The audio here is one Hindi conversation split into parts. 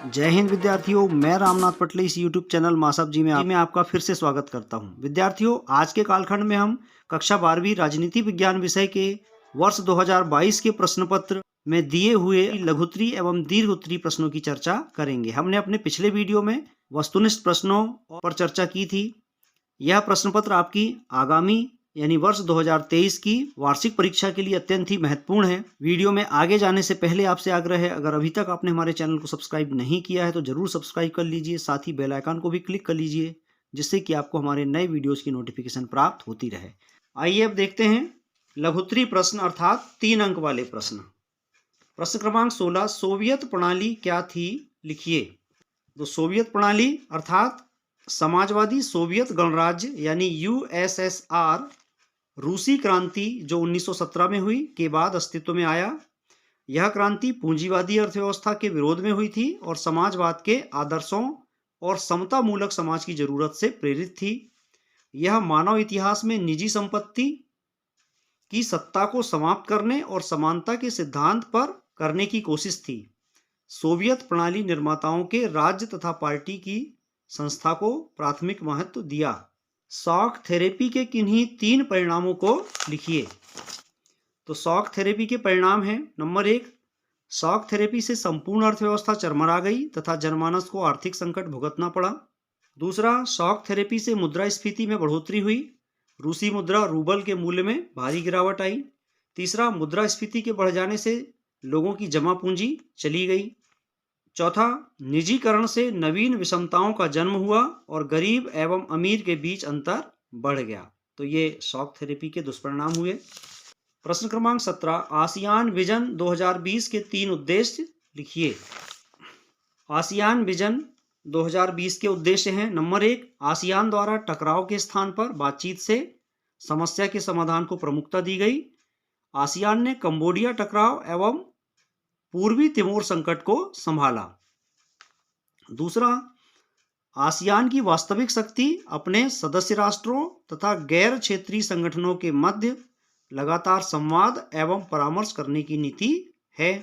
जय हिंद विद्यार्थियों, मैं रामनाथ पटले इस YouTube चैनल मासब जी में आपका फिर से स्वागत करता हूं। विद्यार्थियों, आज के कालखंड में हम कक्षा 12वीं राजनीति विज्ञान विषय के वर्ष 2022 के प्रश्न पत्र में दिए हुए लघुत्तरी एवं दीर्घोत्तरी प्रश्नों की चर्चा करेंगे। हमने अपने पिछले वीडियो में वस्तुनिष्ठ प्रश्नों पर चर्चा की थी। यह प्रश्न पत्र आपकी आगामी यानी वर्ष 2023 की वार्षिक परीक्षा के लिए अत्यंत ही महत्वपूर्ण है। वीडियो में आगे जाने से पहले आपसे आग्रह है, अगर अभी तक आपने हमारे चैनल को सब्सक्राइब नहीं किया है तो जरूर सब्सक्राइब कर लीजिए, साथ ही बेल आइकन को भी क्लिक कर लीजिए, जिससे कि आपको हमारे नए वीडियोस की नोटिफिकेशन प्राप्त होती रहे। आइए अब देखते हैं लघुत्तरी प्रश्न अर्थात 3 अंक वाले प्रश्न। प्रश्न क्रमांक 16, सोवियत प्रणाली क्या थी, लिखिए। तो सोवियत प्रणाली अर्थात समाजवादी सोवियत गणराज्य यानी USSR रूसी क्रांति जो 1917 में हुई के बाद अस्तित्व में आया। यह क्रांति पूंजीवादी अर्थव्यवस्था के विरोध में हुई थी और समाजवाद के आदर्शों और समता मूलक समाज की जरूरत से प्रेरित थी। यह मानव इतिहास में निजी संपत्ति की सत्ता को समाप्त करने और समानता के सिद्धांत पर करने की कोशिश थी। सोवियत प्रणाली निर्माताओं के राज्य तथा पार्टी की संस्था को प्राथमिक महत्व दिया। शॉक थेरेपी के किन्हीं 3 परिणामों को लिखिए। तो शॉक थेरेपी के परिणाम हैं, नंबर 1, शॉक थेरेपी से संपूर्ण अर्थव्यवस्था चरमरा गई तथा जनमानस को आर्थिक संकट भुगतना पड़ा। दूसरा, शॉक थेरेपी से मुद्रास्फीति में बढ़ोतरी हुई, रूसी मुद्रा रूबल के मूल्य में भारी गिरावट आई। तीसरा, मुद्रास्फीति के बढ़ जाने से लोगों की जमा पूंजी चली गई। चौथा, निजीकरण से नवीन विषमताओं का जन्म हुआ और गरीब एवं अमीर के बीच अंतर बढ़ गया। तो ये शॉक थेरेपी के दुष्परिणाम हुए। प्रश्न क्रमांक 17, आसियान विजन 2020 के 3 उद्देश्य लिखिए। आसियान विजन 2020 के उद्देश्य हैं, नंबर 1, आसियान द्वारा टकराव के स्थान पर बातचीत से समस्या के समाधान को प्रमुखता दी गई। आसियान ने कंबोडिया टकराव एवं पूर्वी तिमोर संकट को संभाला। दूसरा, आसियान की वास्तविक शक्ति अपने सदस्य राष्ट्रों तथा गैर क्षेत्रीय संगठनों के मध्य लगातार संवाद एवं परामर्श करने की नीति है।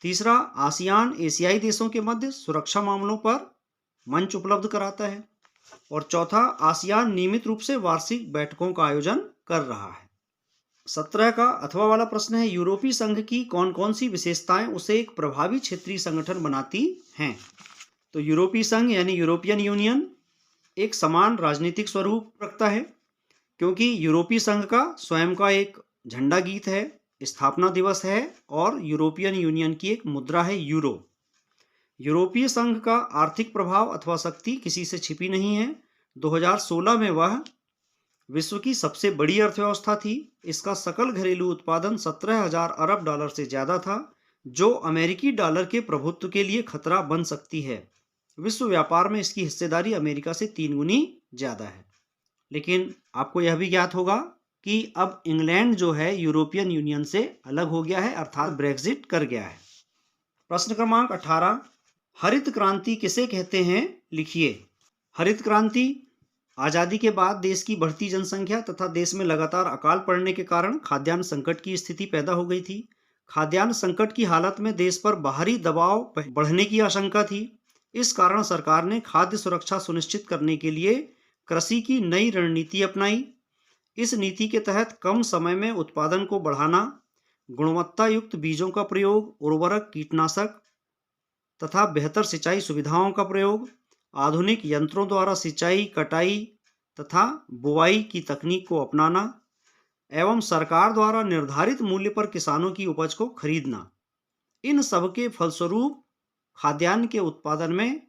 तीसरा, आसियान एशियाई देशों के मध्य सुरक्षा मामलों पर मंच उपलब्ध कराता है। और चौथा, आसियान नियमित रूप से वार्षिक बैठकों का आयोजन कर रहा है। 17 का अथवा वाला प्रश्न है, यूरोपीय संघ की कौन कौन सी विशेषताएं उसे एक प्रभावी क्षेत्रीय संगठन बनाती हैं। तो यूरोपीय संघ यानी यूरोपियन यूनियन एक समान राजनीतिक स्वरूप रखता है, क्योंकि यूरोपीय संघ का स्वयं का एक झंडा गीत है, स्थापना दिवस है और यूरोपियन यूनियन की एक मुद्रा है यूरो। यूरोपीय संघ का आर्थिक प्रभाव अथवा शक्ति किसी से छिपी नहीं है। 2016 में वह विश्व की सबसे बड़ी अर्थव्यवस्था थी। इसका सकल घरेलू उत्पादन 17,000 अरब डॉलर से ज्यादा था, जो अमेरिकी डॉलर के प्रभुत्व के लिए खतरा बन सकती है। विश्व व्यापार में इसकी हिस्सेदारी अमेरिका से 3 गुनी ज्यादा है। लेकिन आपको यह भी ज्ञात होगा कि अब इंग्लैंड जो है यूरोपियन यूनियन से अलग हो गया है, अर्थात ब्रेक्जिट कर गया है। प्रश्न क्रमांक 18, हरित क्रांति किसे कहते हैं, लिखिए। हरित क्रांति आजादी के बाद देश की बढ़ती जनसंख्या तथा देश में लगातार अकाल पड़ने के कारण खाद्यान्न संकट की स्थिति पैदा हो गई थी। खाद्यान्न संकट की हालत में देश पर बाहरी दबाव बढ़ने की आशंका थी। इस कारण सरकार ने खाद्य सुरक्षा सुनिश्चित करने के लिए कृषि की नई रणनीति अपनाई। इस नीति के तहत कम समय में उत्पादन को बढ़ाना, गुणवत्ता युक्त बीजों का प्रयोग, उर्वरक, कीटनाशक तथा बेहतर सिंचाई सुविधाओं का प्रयोग, आधुनिक यंत्रों द्वारा सिंचाई, कटाई तथा बुवाई की तकनीक को अपनाना एवं सरकार द्वारा निर्धारित मूल्य पर किसानों की उपज को खरीदना, इन सब के फलस्वरूप खाद्यान्न के उत्पादन में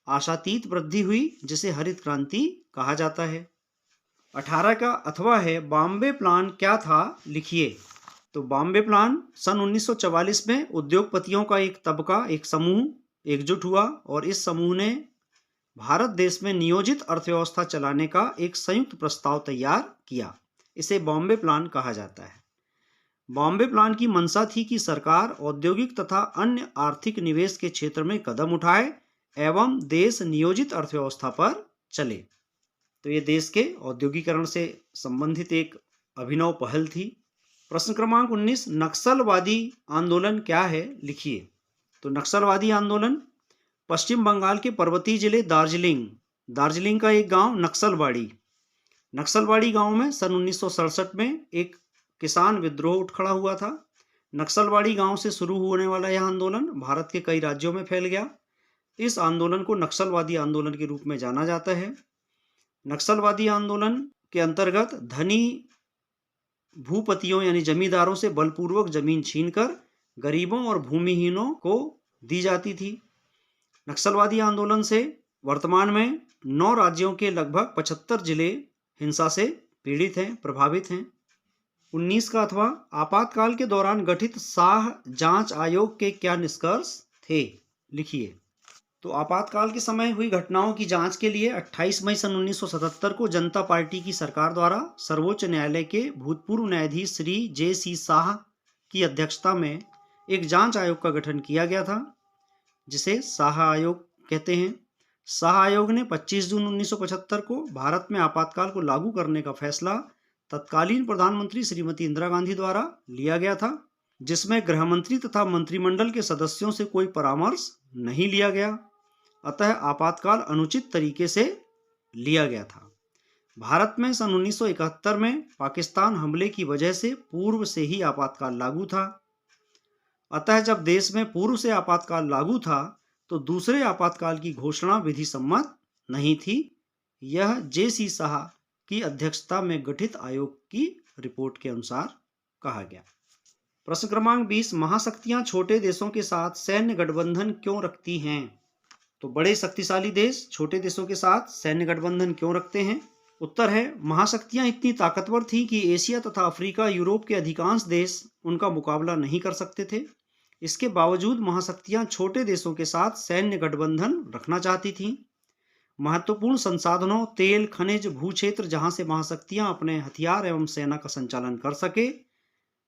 आशातीत वृद्धि हुई, जिसे हरित क्रांति कहा जाता है। 18 का अथवा है, बॉम्बे प्लान क्या था, लिखिए। तो बॉम्बे प्लान सन 1944 में उद्योगपतियों का एक तबका, एक समूह एकजुट हुआ और इस समूह ने भारत देश में नियोजित अर्थव्यवस्था चलाने का एक संयुक्त प्रस्ताव तैयार किया। इसे बॉम्बे प्लान कहा जाता है। बॉम्बे प्लान की मंशा थी कि सरकार औद्योगिक तथा अन्य आर्थिक निवेश के क्षेत्र में कदम उठाए एवं देश नियोजित अर्थव्यवस्था पर चले। तो ये देश के औद्योगिकरण से संबंधित एक अभिनव पहल थी। प्रश्न क्रमांक 19, नक्सलवादी आंदोलन क्या है, लिखिए। तो नक्सलवादी आंदोलन पश्चिम बंगाल के पर्वतीय जिले दार्जिलिंग का एक गांव नक्सलबाड़ी गांव में सन 1967 में एक किसान विद्रोह उठ खड़ा हुआ था। नक्सलबाड़ी गांव से शुरू होने वाला यह आंदोलन भारत के कई राज्यों में फैल गया। इस आंदोलन को नक्सलवादी आंदोलन के रूप में जाना जाता है। नक्सलवादी आंदोलन के अंतर्गत धनी भूपतियों यानी जमींदारों से बलपूर्वक जमीन छीनकर गरीबों और भूमिहीनों को दी जाती थी। नक्सलवादी आंदोलन से वर्तमान में 9 राज्यों के लगभग 75 जिले हिंसा से पीड़ित हैं, प्रभावित हैं। 19 का अथवा आपातकाल के दौरान गठित शाह जांच आयोग के क्या निष्कर्ष थे? लिखिए। तो आपातकाल के समय हुई घटनाओं की जांच के लिए 28 मई सन 1977 को जनता पार्टी की सरकार द्वारा सर्वोच्च न्यायालय के भूतपूर्व न्यायाधीश श्री J.C. शाह की अध्यक्षता में एक जांच आयोग का गठन किया गया था, जिसे शाह आयोग कहते हैं। शाह आयोग ने 25 जून 1975 को भारत में आपातकाल को लागू करने का फैसला तत्कालीन प्रधानमंत्री श्रीमती इंदिरा गांधी द्वारा लिया गया था, जिसमें गृह मंत्री तथा मंत्रिमंडल के सदस्यों से कोई परामर्श नहीं लिया गया। अतः आपातकाल अनुचित तरीके से लिया गया था। भारत में सन 1971 में पाकिस्तान हमले की वजह से पूर्व से ही आपातकाल लागू था। अतः जब देश में पूर्व से आपातकाल लागू था तो दूसरे आपातकाल की घोषणा विधि सम्मत नहीं थी। यह J.C. शाह की अध्यक्षता में गठित आयोग की रिपोर्ट के अनुसार कहा गया। प्रश्न क्रमांक 20, महाशक्तियां छोटे देशों के साथ सैन्य गठबंधन क्यों रखती हैं? तो बड़े शक्तिशाली देश छोटे देशों के साथ सैन्य गठबंधन क्यों रखते हैं? उत्तर है, महाशक्तियां इतनी ताकतवर थीं कि एशिया तथा अफ्रीका, यूरोप के अधिकांश देश उनका मुकाबला नहीं कर सकते थे। इसके बावजूद महाशक्तियां छोटे देशों के साथ सैन्य गठबंधन रखना चाहती थीं। महत्वपूर्ण संसाधनों, तेल, खनिज, भू क्षेत्र जहां से महाशक्तियां अपने हथियार एवं सेना का संचालन कर सके,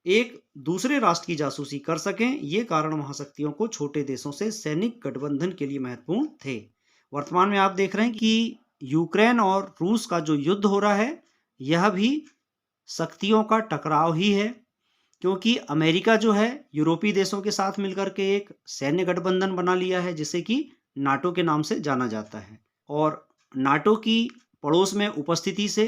एक दूसरे राष्ट्र की जासूसी कर सकें, ये कारण महाशक्तियों को छोटे देशों से सैनिक गठबंधन के लिए महत्वपूर्ण थे। वर्तमान में आप देख रहे हैं कि यूक्रेन और रूस का जो युद्ध हो रहा है, यह भी शक्तियों का टकराव ही है, क्योंकि अमेरिका जो है यूरोपीय देशों के साथ मिलकर के एक सैन्य गठबंधन बना लिया है, जिसे कि नाटो के नाम से जाना जाता है। और नाटो की पड़ोस में उपस्थिति से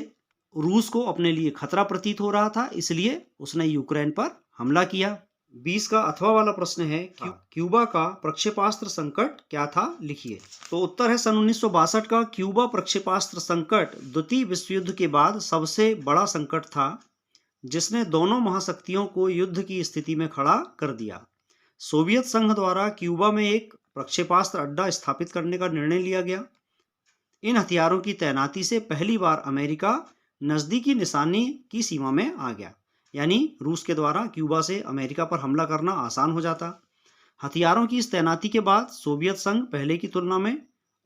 रूस को अपने लिए खतरा प्रतीत हो रहा था, इसलिए उसने यूक्रेन पर हमला किया। 20 का अथवा वाला प्रश्न है, क्यूबा का प्रक्षेपास्त्र संकट क्या था? लिखिए। तो उत्तर है, सन 1962 का क्यूबा प्रक्षेपास्त्र संकट द्वितीय विश्व युद्ध के बाद सबसे बड़ा संकट था, जिसने दोनों महाशक्तियों को युद्ध की स्थिति में खड़ा कर दिया। सोवियत संघ द्वारा क्यूबा में एक प्रक्षेपास्त्र अड्डा स्थापित करने का निर्णय लिया गया। इन हथियारों की तैनाती से पहली बार अमेरिका नजदीकी निशाने की सीमा में आ गया, यानी रूस के द्वारा क्यूबा से अमेरिका पर हमला करना आसान हो जाता। हथियारों की इस तैनाती के बाद सोवियत संघ पहले की तुलना में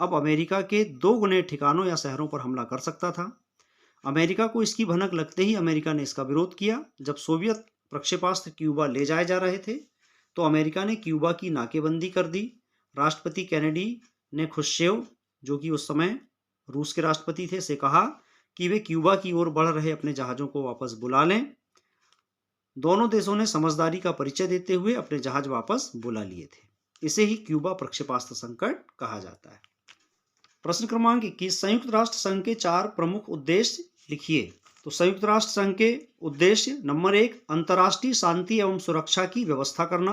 अब अमेरिका के 2 गुने ठिकानों या शहरों पर हमला कर सकता था। अमेरिका को इसकी भनक लगते ही अमेरिका ने इसका विरोध किया। जब सोवियत प्रक्षेपास्त्र क्यूबा ले जाए जा रहे थे तो अमेरिका ने क्यूबा की नाकेबंदी कर दी। राष्ट्रपति कैनेडी ने खुश्चेव, जो कि उस समय रूस के राष्ट्रपति थे, से कहा कि वे क्यूबा की ओर बढ़ रहे अपने जहाजों को वापस बुला लें। दोनों देशों ने समझदारी का परिचय देते हुए अपने जहाज वापस बुला लिए थे। इसे ही क्यूबा प्रक्षेपास्त्र संकट कहा जाता है। प्रश्न क्रमांक 21, संयुक्त राष्ट्र संघ के 4 प्रमुख उद्देश्य लिखिए। तो संयुक्त राष्ट्र संघ के उद्देश्य: नंबर 1, अंतर्राष्ट्रीय शांति एवं सुरक्षा की व्यवस्था करना।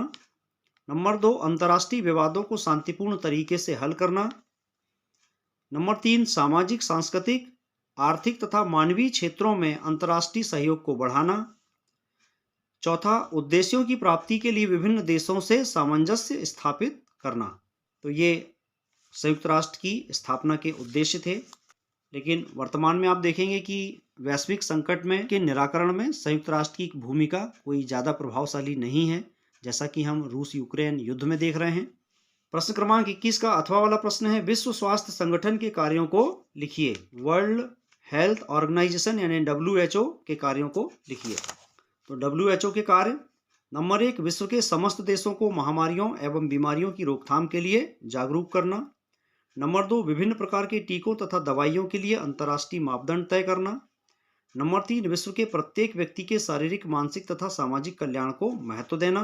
नंबर 2, अंतर्राष्ट्रीय विवादों को शांतिपूर्ण तरीके से हल करना। नंबर 3, सामाजिक, सांस्कृतिक, आर्थिक तथा मानवीय क्षेत्रों में अंतर्राष्ट्रीय सहयोग को बढ़ाना। चौथा, उद्देश्यों की प्राप्ति के लिए विभिन्न देशों से सामंजस्य स्थापित करना। तो ये संयुक्त राष्ट्र की स्थापना के उद्देश्य थे। लेकिन वर्तमान में आप देखेंगे कि वैश्विक संकट में के निराकरण में संयुक्त राष्ट्र की भूमिका कोई ज़्यादा प्रभावशाली नहीं है, जैसा कि हम रूस यूक्रेन युद्ध में देख रहे हैं। प्रश्न क्रमांक 21 का अथवा वाला प्रश्न है, विश्व स्वास्थ्य संगठन के कार्यों को लिखिए। वर्ल्ड हेल्थ ऑर्गेनाइजेशन यानी WHO के कार्यों को लिखिए। तो WHO के कार्य: नंबर 1, विश्व के समस्त देशों को महामारियों एवं बीमारियों की रोकथाम के लिए जागरूक करना। नंबर 2, विभिन्न प्रकार के टीकों तथा दवाइयों के लिए अंतर्राष्ट्रीय मापदंड तय करना। नंबर 3, विश्व के प्रत्येक व्यक्ति के शारीरिक, मानसिक तथा सामाजिक कल्याण को महत्व देना।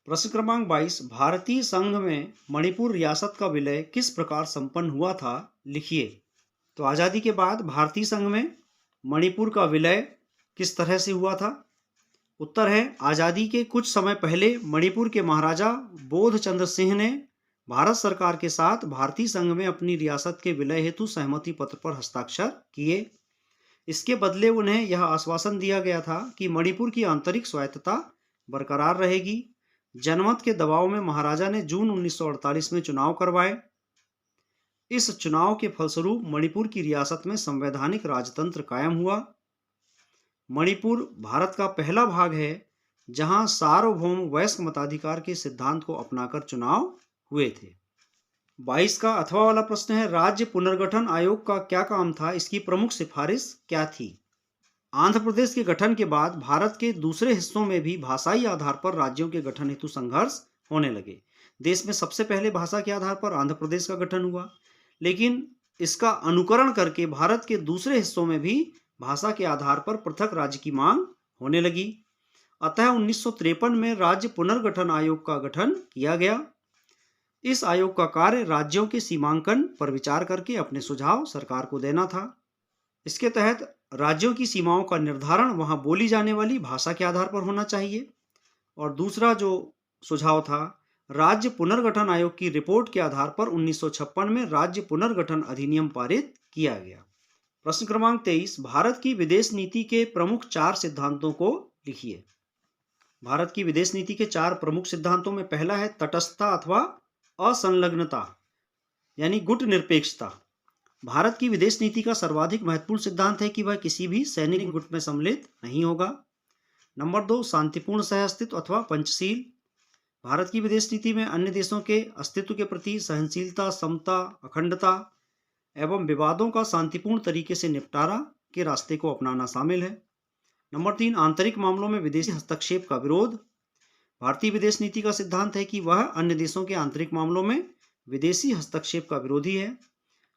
प्रश्न क्रमांक 22, भारतीय संघ में मणिपुर रियासत का विलय किस प्रकार संपन्न हुआ था, लिखिए। तो आजादी के बाद भारतीय संघ में मणिपुर का विलय किस तरह से हुआ था? उत्तर है, आजादी के कुछ समय पहले मणिपुर के महाराजा बोध चंद्र सिंह ने भारत सरकार के साथ भारतीय संघ में अपनी रियासत के विलय हेतु सहमति पत्र पर हस्ताक्षर किए। इसके बदले उन्हें यह आश्वासन दिया गया था कि मणिपुर की आंतरिक स्वायत्तता बरकरार रहेगी। जनमत के दबाव में महाराजा ने जून 1948 में चुनाव करवाए। इस चुनाव के फलस्वरूप मणिपुर की रियासत में संवैधानिक राजतंत्र कायम हुआ। मणिपुर भारत का पहला भाग है जहां सार्वभौम वयस्क मताधिकार के सिद्धांत को अपनाकर चुनाव हुए थे। 22 का अथवा वाला प्रश्न है, राज्य पुनर्गठन आयोग का क्या काम था, इसकी प्रमुख सिफारिश क्या थी? आंध्र प्रदेश के गठन के बाद भारत के दूसरे हिस्सों में भी भाषाई आधार पर राज्यों के गठन हेतु संघर्ष होने लगे। देश में सबसे पहले भाषा के आधार पर आंध्र प्रदेश का गठन हुआ, लेकिन इसका अनुकरण करके भारत के दूसरे हिस्सों में भी भाषा के आधार पर पृथक राज्य की मांग होने लगी। अतः 1953 में राज्य पुनर्गठन आयोग का गठन किया गया। इस आयोग का कार्य राज्यों के सीमांकन पर विचार करके अपने सुझाव सरकार को देना था। इसके तहत राज्यों की सीमाओं का निर्धारण वहां बोली जाने वाली भाषा के आधार पर होना चाहिए। और दूसरा जो सुझाव था, राज्य पुनर्गठन आयोग की रिपोर्ट के आधार पर 1956 में राज्य पुनर्गठन अधिनियम पारित किया गया। प्रश्न क्रमांक 23, भारत की विदेश नीति के प्रमुख 4 सिद्धांतों को लिखिए। भारत की विदेश नीति के 4 प्रमुख सिद्धांतों में पहला है तटस्थता अथवा असंलग्नता, यानी गुट निरपेक्षता। भारत की विदेश नीति का सर्वाधिक महत्वपूर्ण सिद्धांत है कि वह किसी भी सैनिक गुट में सम्मिलित नहीं होगा। नंबर 2, शांतिपूर्ण सहअस्तित्व अथवा पंचशील। भारत की विदेश नीति में अन्य देशों के अस्तित्व के प्रति सहनशीलता, समता, अखंडता एवं विवादों का शांतिपूर्ण तरीके से निपटारा के रास्ते को अपनाना शामिल है। नंबर 3, आंतरिक मामलों में विदेशी हस्तक्षेप का विरोध। भारतीय विदेश नीति का सिद्धांत है कि वह अन्य देशों के आंतरिक मामलों में विदेशी हस्तक्षेप का विरोधी है।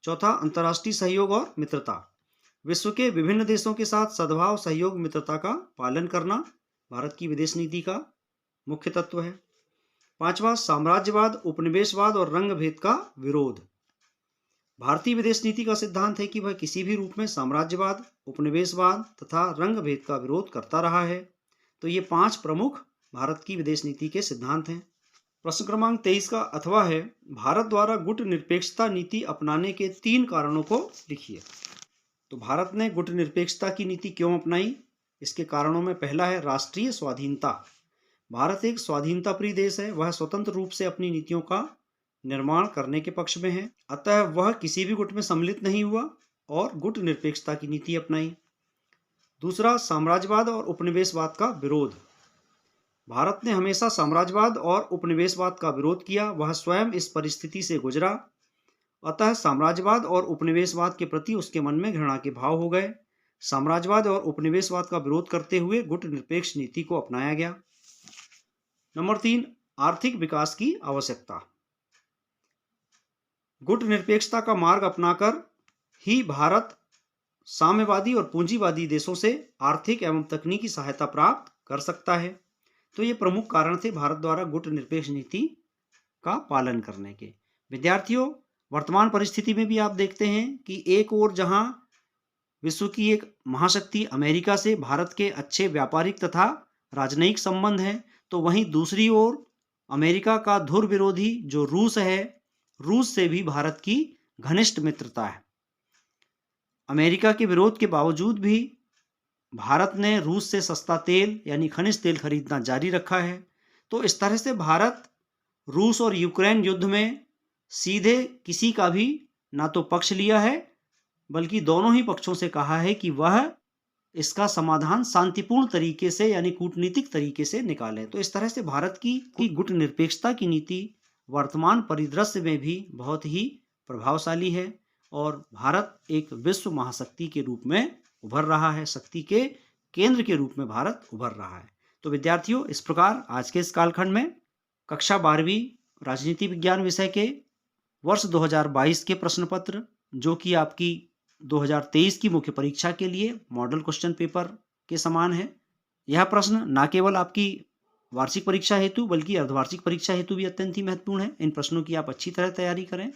चौथा, अंतर्राष्ट्रीय सहयोग और मित्रता। विश्व के विभिन्न देशों के साथ सद्भाव, सहयोग, मित्रता का पालन करना भारत की विदेश नीति का मुख्य तत्व है। पांचवा, साम्राज्यवाद, उपनिवेशवाद और रंग भेद का विरोध। भारतीय विदेश नीति का सिद्धांत है कि वह किसी भी रूप में साम्राज्यवाद, उपनिवेशवाद तथा रंग भेद का विरोध करता रहा है। तो ये 5 प्रमुख भारत की विदेश नीति के सिद्धांत हैं। प्रश्न क्रमांक 23 का अथवा है, भारत द्वारा गुट निरपेक्षता नीति अपनाने के 3 कारणों को लिखिए। तो भारत ने गुट निरपेक्षता की नीति क्यों अपनाई, इसके कारणों में पहला है राष्ट्रीय स्वाधीनता। भारत एक स्वाधीनता प्रिय देश है, वह स्वतंत्र रूप से अपनी नीतियों का निर्माण करने के पक्ष में है, अतः वह किसी भी गुट में सम्मिलित नहीं हुआ और गुट निरपेक्षता की नीति अपनाई। दूसरा, साम्राज्यवाद और उपनिवेशवाद का विरोध। भारत ने हमेशा साम्राज्यवाद और उपनिवेशवाद का विरोध किया, वह स्वयं इस परिस्थिति से गुजरा, अतः साम्राज्यवाद और उपनिवेशवाद के प्रति उसके मन में घृणा के भाव हो गए। साम्राज्यवाद और उपनिवेशवाद का विरोध करते हुए गुट निरपेक्ष नीति को अपनाया गया। नंबर 3, आर्थिक विकास की आवश्यकता। गुट निरपेक्षता का मार्ग अपनाकर ही भारत साम्यवादी और पूंजीवादी देशों से आर्थिक एवं तकनीकी सहायता प्राप्त कर सकता है। तो ये प्रमुख कारण थे भारत द्वारा गुट निरपेक्ष नीति का पालन करने के। विद्यार्थियों, वर्तमान परिस्थिति में भी आप देखते हैं कि एक ओर जहां विश्व की एक महाशक्ति अमेरिका से भारत के अच्छे व्यापारिक तथा राजनयिक संबंध हैं, तो वहीं दूसरी ओर अमेरिका का धुर विरोधी जो रूस है, रूस से भी भारत की घनिष्ठ मित्रता है। अमेरिका के विरोध के बावजूद भी भारत ने रूस से सस्ता तेल यानी खनिज तेल खरीदना जारी रखा है। तो इस तरह से भारत रूस और यूक्रेन युद्ध में सीधे किसी का भी ना तो पक्ष लिया है, बल्कि दोनों ही पक्षों से कहा है कि वह इसका समाधान शांतिपूर्ण तरीके से यानी कूटनीतिक तरीके से निकालें। तो इस तरह से भारत की गुट निरपेक्षता की नीति वर्तमान परिदृश्य में भी बहुत ही प्रभावशाली है और भारत एक विश्व महाशक्ति के रूप में उभर रहा है, शक्ति के केंद्र के रूप में भारत उभर रहा है। तो विद्यार्थियों, इस प्रकार आज के इस कालखंड में कक्षा 12वीं राजनीति विज्ञान विषय के वर्ष 2022 के प्रश्न पत्र, जो कि आपकी 2023 की मुख्य परीक्षा के लिए मॉडल क्वेश्चन पेपर के समान है, यह प्रश्न न केवल आपकी वार्षिक परीक्षा हेतु बल्कि अर्धवार्षिक परीक्षा हेतु भी अत्यंत ही महत्वपूर्ण है। इन प्रश्नों की आप अच्छी तरह तैयारी करें।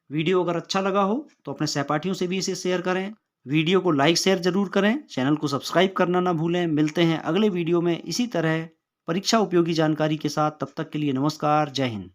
वीडियो अगर अच्छा लगा हो तो अपने सहपाठियों से भी इसे शेयर करें। वीडियो को लाइक शेयर जरूर करें। चैनल को सब्सक्राइब करना ना भूलें। मिलते हैं अगले वीडियो में इसी तरह परीक्षा उपयोगी जानकारी के साथ। तब तक के लिए नमस्कार, जय हिंद।